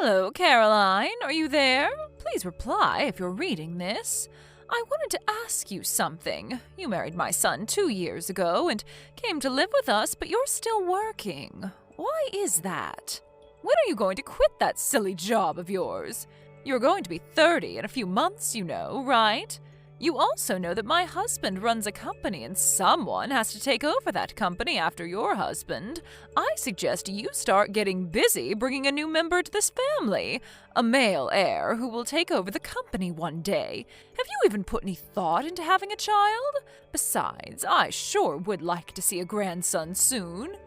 Hello, Caroline. Are you there? Please reply if you're reading this. I wanted to ask you something. You married my son 2 years ago and came to live with us, but you're still working. Why is that? When are you going to quit that silly job of yours? You're going to be 30 in a few months, you know, right? You also know that my husband runs a company and someone has to take over that company after your husband. I suggest you start getting busy bringing a new member to this family, a male heir who will take over the company one day. Have you even put any thought into having a child? Besides, I sure would like to see a grandson soon.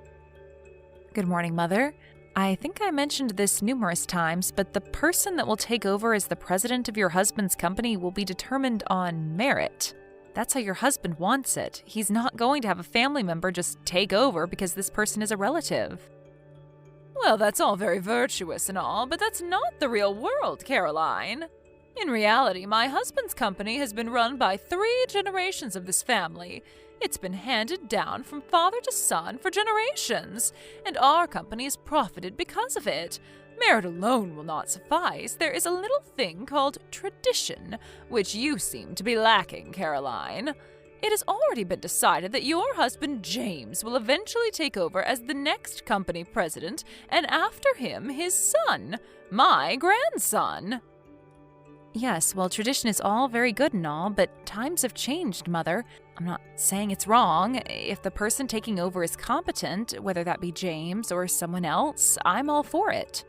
Good morning, Mother. I think I mentioned this numerous times, but the person that will take over as the president of your husband's company will be determined on merit. That's how your husband wants it. He's not going to have a family member just take over because this person is a relative. Well, that's all very virtuous and all, but that's not the real world, Caroline. In reality, my husband's company has been run by 3 generations of this family. It's been handed down from father to son for generations, and our company has profited because of it. Merit alone will not suffice. There is a little thing called tradition, which you seem to be lacking, Caroline. It has already been decided that your husband James will eventually take over as the next company president, and after him, his son, my grandson. Yes, well, tradition is all very good and all, but times have changed, Mother. I'm not saying it's wrong. If the person taking over is competent, whether that be James or someone else, I'm all for it.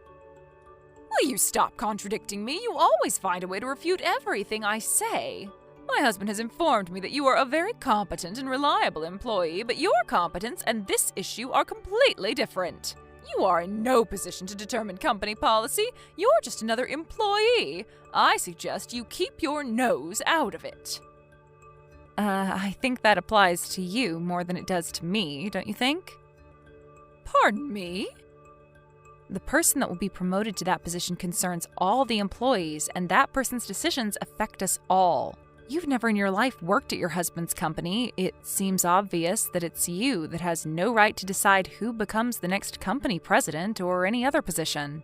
Will you stop contradicting me? You always find a way to refute everything I say. My husband has informed me that you are a very competent and reliable employee, but your competence and this issue are completely different. You are in no position to determine company policy. You're just another employee. I suggest you keep your nose out of it. I think that applies to you more than it does to me, don't you think? Pardon me? The person that will be promoted to that position concerns all the employees, and that person's decisions affect us all. You've never in your life worked at your husband's company. It seems obvious that it's you that has no right to decide who becomes the next company president or any other position.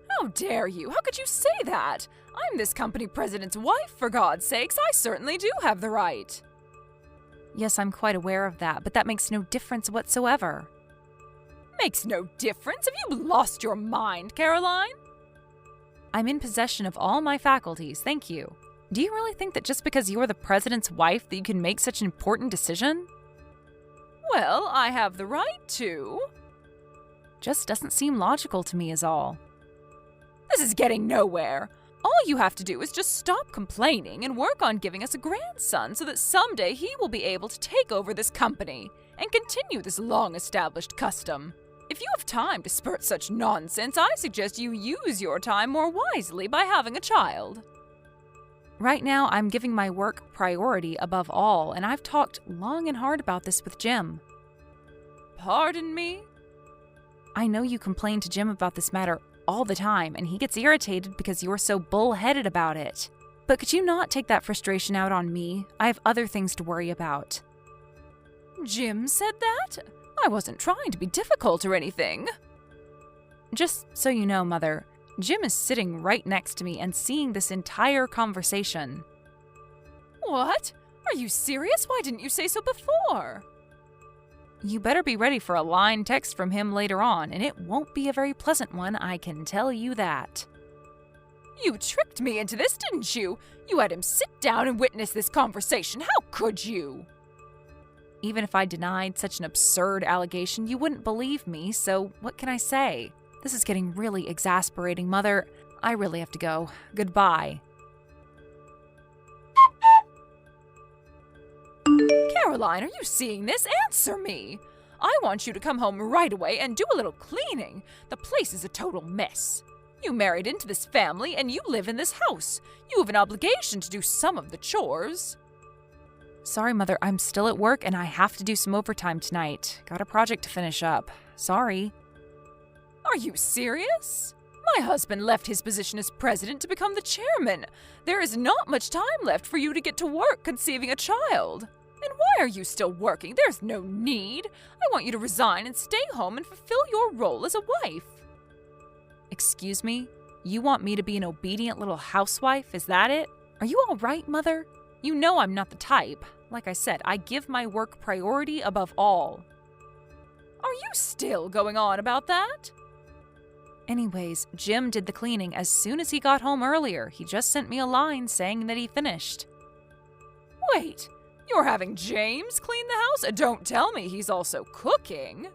How dare you? How could you say that? I'm this company president's wife, for God's sakes. I certainly do have the right. Yes, I'm quite aware of that, but that makes no difference whatsoever. Makes no difference? Have you lost your mind, Caroline? I'm in possession of all my faculties, thank you. Do you really think that just because you're the president's wife that you can make such an important decision? Well, I have the right to. Just doesn't seem logical to me is all. This is getting nowhere. All you have to do is just stop complaining and work on giving us a grandson so that someday he will be able to take over this company and continue this long-established custom. If you have time to spurt such nonsense, I suggest you use your time more wisely by having a child. Right now, I'm giving my work priority above all, and I've talked long and hard about this with Jim. Pardon me? I know you complain to Jim about this matter all the time, and he gets irritated because you're so bullheaded about it. But could you not take that frustration out on me? I have other things to worry about. Jim said that? I wasn't trying to be difficult or anything. Just so you know, Mother, Jim is sitting right next to me and seeing this entire conversation. What? Are you serious? Why didn't you say so before? You better be ready for a line text from him later on, and it won't be a very pleasant one, I can tell you that. You tricked me into this, didn't you? You had him sit down and witness this conversation. How could you? Even if I denied such an absurd allegation, you wouldn't believe me, so what can I say? This is getting really exasperating, Mother. I really have to go. Goodbye. Caroline, are you seeing this? Answer me! I want you to come home right away and do a little cleaning. The place is a total mess. You married into this family and you live in this house. You have an obligation to do some of the chores. Sorry, Mother, I'm still at work and I have to do some overtime tonight. Got a project to finish up. Sorry. Are you serious? My husband left his position as president to become the chairman. There is not much time left for you to get to work conceiving a child. And why are you still working? There's no need. I want you to resign and stay home and fulfill your role as a wife. Excuse me? You want me to be an obedient little housewife, is that it? Are you all right, Mother? You know I'm not the type. Like I said, I give my work priority above all. Are you still going on about that? Anyways, Jim did the cleaning as soon as he got home earlier. He just sent me a line saying that he finished. Wait, you're having James clean the house? Don't tell me he's also cooking.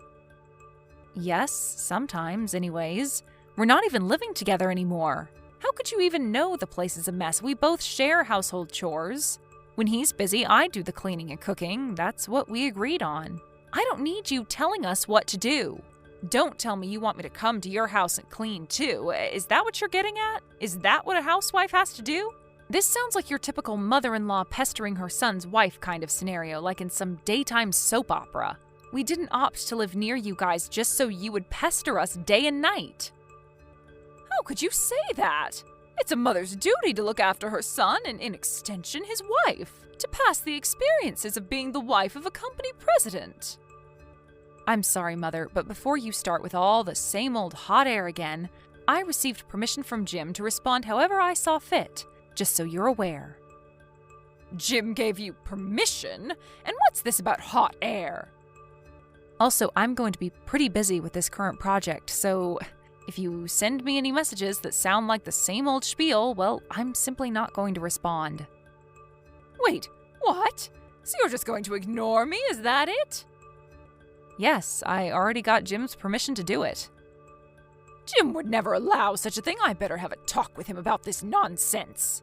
Yes, sometimes, anyways. We're not even living together anymore. How could you even know the place is a mess? We both share household chores. When he's busy, I do the cleaning and cooking. That's what we agreed on. I don't need you telling us what to do. Don't tell me you want me to come to your house and clean too. Is that what you're getting at? Is that what a housewife has to do? This sounds like your typical mother-in-law pestering her son's wife kind of scenario, like in some daytime soap opera. We didn't opt to live near you guys just so you would pester us day and night. How could you say that? It's a mother's duty to look after her son and, in extension, his wife, to pass the experiences of being the wife of a company president. I'm sorry, Mother, but before you start with all the same old hot air again, I received permission from Jim to respond however I saw fit, just so you're aware. Jim gave you permission? And what's this about hot air? Also, I'm going to be pretty busy with this current project, so if you send me any messages that sound like the same old spiel, well, I'm simply not going to respond. Wait, what? So you're just going to ignore me, is that it? Yes, I already got Jim's permission to do it. Jim would never allow such a thing. I better have a talk with him about this nonsense.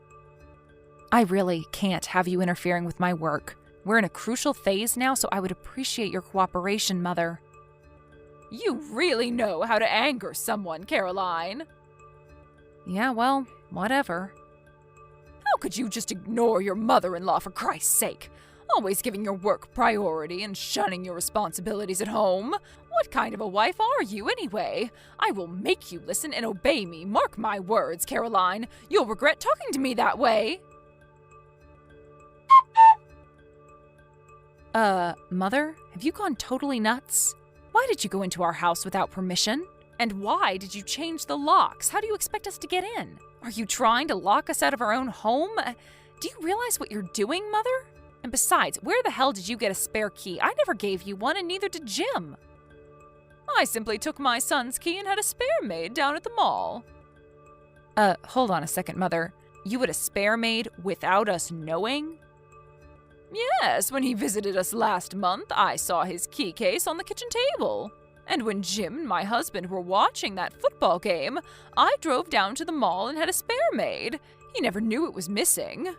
I really can't have you interfering with my work. We're in a crucial phase now, so I would appreciate your cooperation, Mother. You really know how to anger someone, Caroline. Yeah, well, whatever. How could you just ignore your mother-in-law, for Christ's sake? Always giving your work priority and shunning your responsibilities at home. What kind of a wife are you, anyway? I will make you listen and obey me. Mark my words, Caroline. You'll regret talking to me that way. Mother, have you gone totally nuts? Why did you go into our house without permission? And why did you change the locks? How do you expect us to get in? Are you trying to lock us out of our own home? Do you realize what you're doing, Mother? And besides, where the hell did you get a spare key? I never gave you one, and neither did Jim. I simply took my son's key and had a spare made down at the mall. Hold on a second, Mother. You had a spare made without us knowing? Yes, when he visited us last month, I saw his key case on the kitchen table. And when Jim and my husband were watching that football game, I drove down to the mall and had a spare made. He never knew it was missing.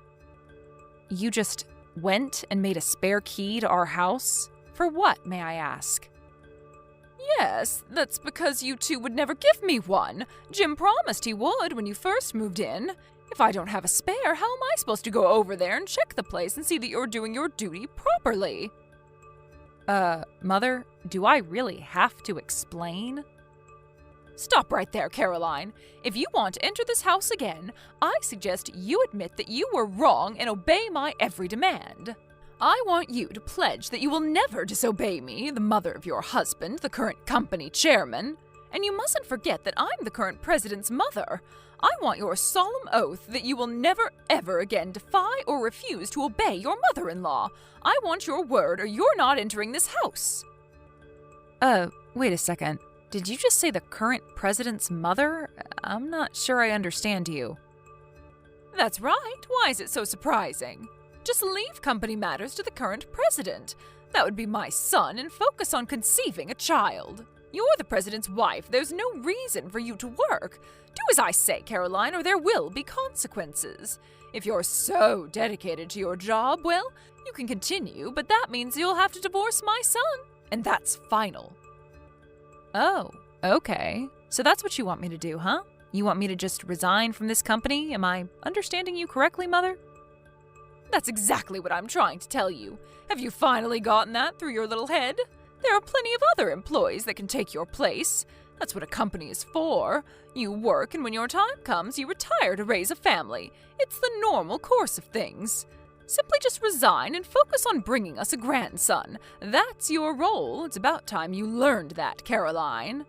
You just went and made a spare key to our house? For what, may I ask? Yes, that's because you two would never give me one. Jim promised he would when you first moved in. If I don't have a spare, how am I supposed to go over there and check the place and see that you're doing your duty properly? Mother, do I really have to explain? Stop right there, Caroline. If you want to enter this house again, I suggest you admit that you were wrong and obey my every demand. I want you to pledge that you will never disobey me, the mother of your husband, the current company chairman. And you mustn't forget that I'm the current president's mother. I want your solemn oath that you will never, ever again defy or refuse to obey your mother-in-law. I want your word or you're not entering this house. Wait a second. Did you just say the current president's mother? I'm not sure I understand you. That's right. Why is it so surprising? Just leave company matters to the current president. That would be my son, and focus on conceiving a child. You're the president's wife. There's no reason for you to work. Do as I say, Caroline, or there will be consequences. If you're so dedicated to your job, well, you can continue, but that means you'll have to divorce my son. And that's final. Oh, okay. So that's what you want me to do, huh? You want me to just resign from this company? Am I understanding you correctly, Mother? That's exactly what I'm trying to tell you. Have you finally gotten that through your little head? There are plenty of other employees that can take your place. That's what a company is for. You work, and when your time comes, you retire to raise a family. It's the normal course of things. Simply just resign and focus on bringing us a grandson. That's your role. It's about time you learned that, Caroline.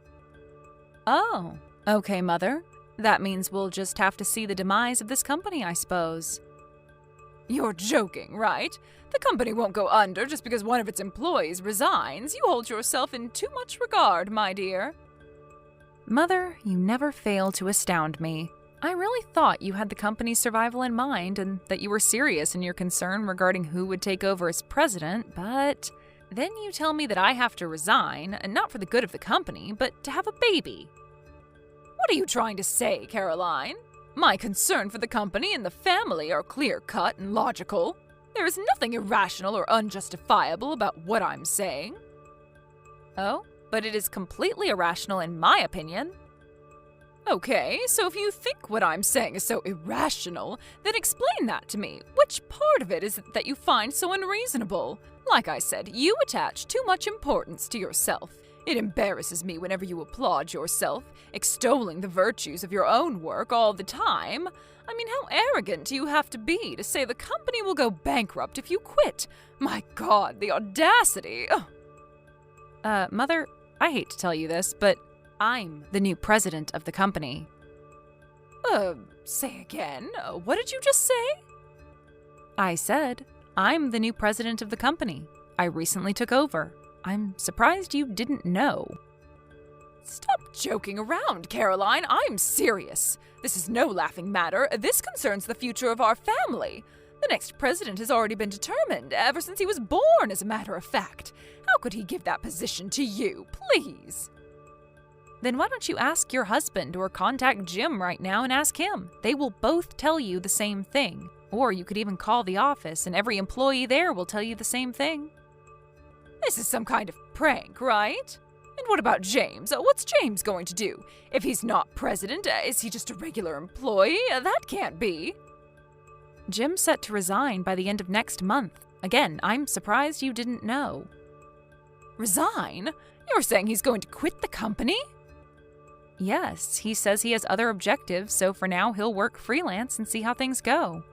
Oh, Okay, Mother. That means we'll just have to see the demise of this company, I suppose. You're joking, right? The company won't go under just because one of its employees resigns. You hold yourself in too much regard, my dear. Mother, you never fail to astound me. I really thought you had the company's survival in mind and that you were serious in your concern regarding who would take over as president, but then you tell me that I have to resign, and not for the good of the company, but to have a baby. What are you trying to say, Caroline? My concern for the company and the family are clear-cut and logical. There is nothing irrational or unjustifiable about what I'm saying. Oh, but it is completely irrational in my opinion. Okay, so if you think what I'm saying is so irrational, then explain that to me. Which part of it is it that you find so unreasonable? Like I said, you attach too much importance to yourself. It embarrasses me whenever you applaud yourself, extolling the virtues of your own work all the time. I mean, how arrogant do you have to be to say the company will go bankrupt if you quit? My God, the audacity! Mother, I hate to tell you this, but I'm the new president of the company. Say again? What did you just say? I said, I'm the new president of the company. I recently took over. I'm surprised you didn't know. Stop joking around, Caroline. I'm serious. This is no laughing matter. This concerns the future of our family. The next president has already been determined, ever since he was born, as a matter of fact. How could he give that position to you, please? Then why don't you ask your husband or contact Jim right now and ask him? They will both tell you the same thing. Or you could even call the office and every employee there will tell you the same thing. This is some kind of prank, right? And what about James? What's James going to do? If he's not president, is he just a regular employee? That can't be. Jim's set to resign by the end of next month. Again, I'm surprised you didn't know. Resign? You're saying he's going to quit the company? Yes, he says he has other objectives, so for now he'll work freelance and see how things go.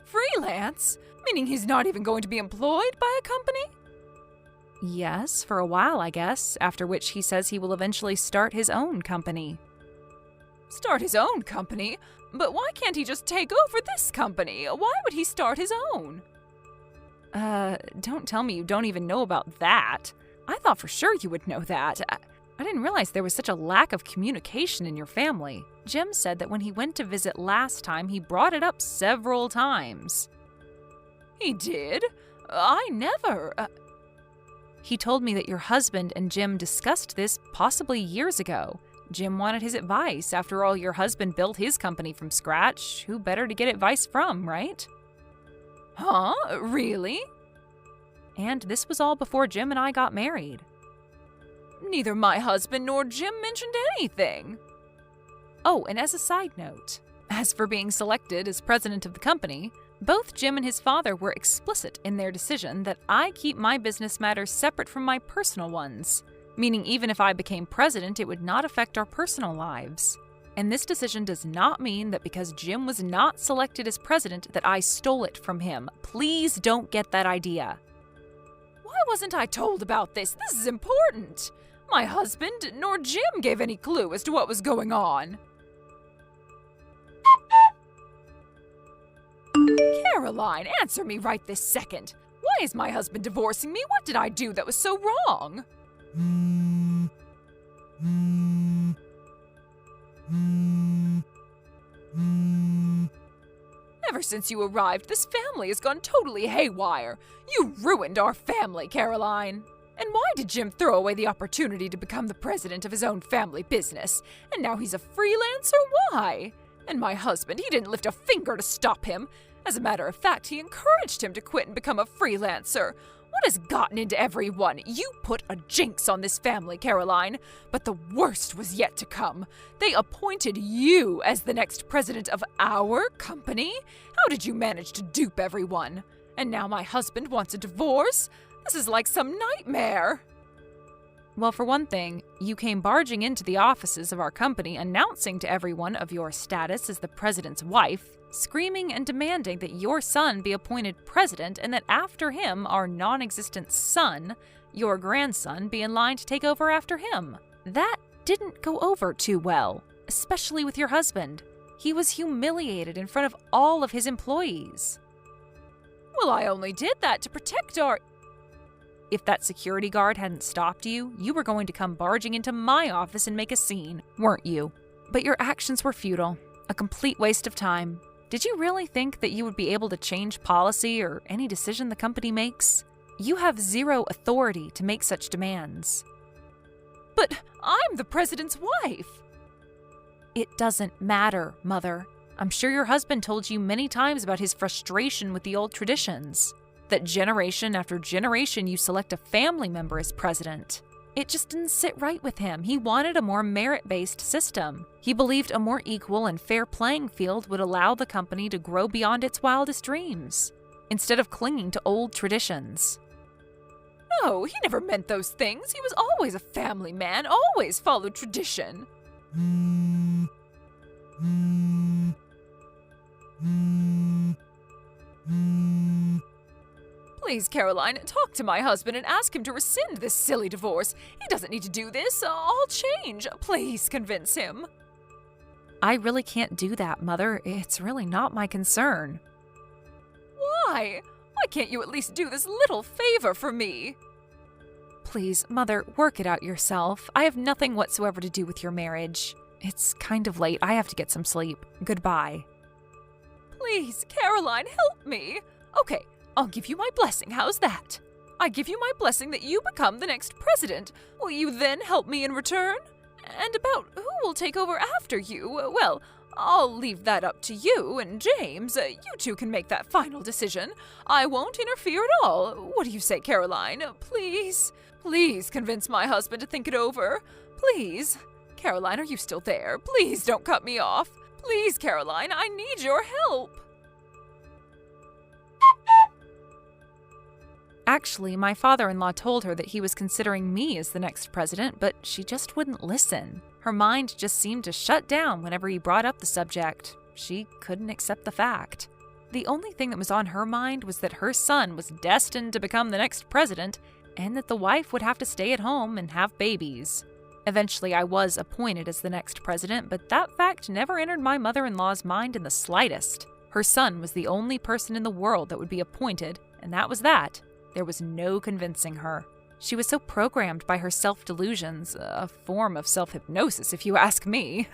Freelance? Meaning he's not even going to be employed by a company? Yes, for a while, I guess, after which he says he will eventually start his own company. Start his own company? But why can't he just take over this company? Why would he start his own? Don't tell me you don't even know about that. I thought for sure you would know that. I didn't realize there was such a lack of communication in your family. Jim said that when he went to visit last time, he brought it up several times. He did? I never... He told me that your husband and Jim discussed this possibly years ago. Jim wanted his advice. After all, your husband built his company from scratch. Who better to get advice from, right? Huh? Really? And this was all before Jim and I got married. Neither my husband nor Jim mentioned anything. Oh, and as a side note, as for being selected as president of the company, both Jim and his father were explicit in their decision that I keep my business matters separate from my personal ones, meaning even if I became president, it would not affect our personal lives. And this decision does not mean that because Jim was not selected as president that I stole it from him. Please don't get that idea. Why wasn't I told about this? This is important. My husband nor Jim gave any clue as to what was going on. Caroline, answer me right this second. Why is my husband divorcing me? What did I do that was so wrong? Ever since you arrived, this family has gone totally haywire. You ruined our family, Caroline. And why did Jim throw away the opportunity to become the president of his own family business? And now he's a freelancer? Why? And my husband, he didn't lift a finger to stop him. As a matter of fact, he encouraged him to quit and become a freelancer. What has gotten into everyone? You put a jinx on this family, Caroline. But the worst was yet to come. They appointed you as the next president of our company? How did you manage to dupe everyone? And now my husband wants a divorce? This is like some nightmare. Well, for one thing, you came barging into the offices of our company announcing to everyone of your status as the president's wife, screaming and demanding that your son be appointed president and that after him, our non-existent son, your grandson, be in line to take over after him. That didn't go over too well, especially with your husband. He was humiliated in front of all of his employees. Well, I only did that to protect our... If that security guard hadn't stopped you, you were going to come barging into my office and make a scene, weren't you? But your actions were futile, a complete waste of time. Did you really think that you would be able to change policy or any decision the company makes? You have zero authority to make such demands. But I'm the president's wife! It doesn't matter, Mother. I'm sure your husband told you many times about his frustration with the old traditions. That generation after generation you select a family member as president. It just didn't sit right with him. He wanted a more merit-based system. He believed a more equal and fair playing field would allow the company to grow beyond its wildest dreams, instead of clinging to old traditions. No, he never meant those things. He was always a family man, always followed tradition. Please, Caroline, talk to my husband and ask him to rescind this silly divorce. He doesn't need to do this. I'll change. Please convince him. I really can't do that, Mother. It's really not my concern. Why? Why can't you at least do this little favor for me? Please, Mother, work it out yourself. I have nothing whatsoever to do with your marriage. It's kind of late. I have to get some sleep. Goodbye. Please, Caroline, help me. Okay, I'll give you my blessing. How's that? I give you my blessing that you become the next president. Will you then help me in return? And about who will take over after you, well, I'll leave that up to you and James. You two can make that final decision. I won't interfere at all. What do you say, Caroline? Please, please convince my husband to think it over. Please. Caroline, are you still there? Please don't cut me off. Please, Caroline, I need your help. Actually, my father-in-law told her that he was considering me as the next president, but she just wouldn't listen. Her mind just seemed to shut down whenever he brought up the subject. She couldn't accept the fact. The only thing that was on her mind was that her son was destined to become the next president, and that the wife would have to stay at home and have babies. Eventually, I was appointed as the next president, but that fact never entered my mother-in-law's mind in the slightest. Her son was the only person in the world that would be appointed, and that was that. There was no convincing her. She was so programmed by her self-delusions, a form of self-hypnosis if you ask me.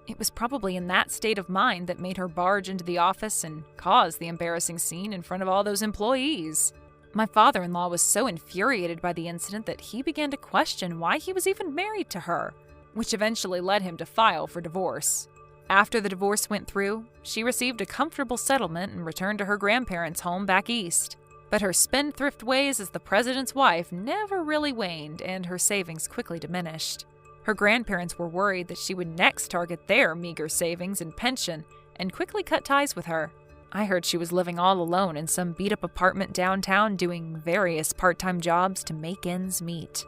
It was probably in that state of mind that made her barge into the office and cause the embarrassing scene in front of all those employees. My father-in-law was so infuriated by the incident that he began to question why he was even married to her, which eventually led him to file for divorce. After the divorce went through, she received a comfortable settlement and returned to her grandparents' home back east. But her spendthrift ways as the president's wife never really waned, and her savings quickly diminished. Her grandparents were worried that she would next target their meager savings and pension and quickly cut ties with her. I heard she was living all alone in some beat-up apartment downtown doing various part-time jobs to make ends meet.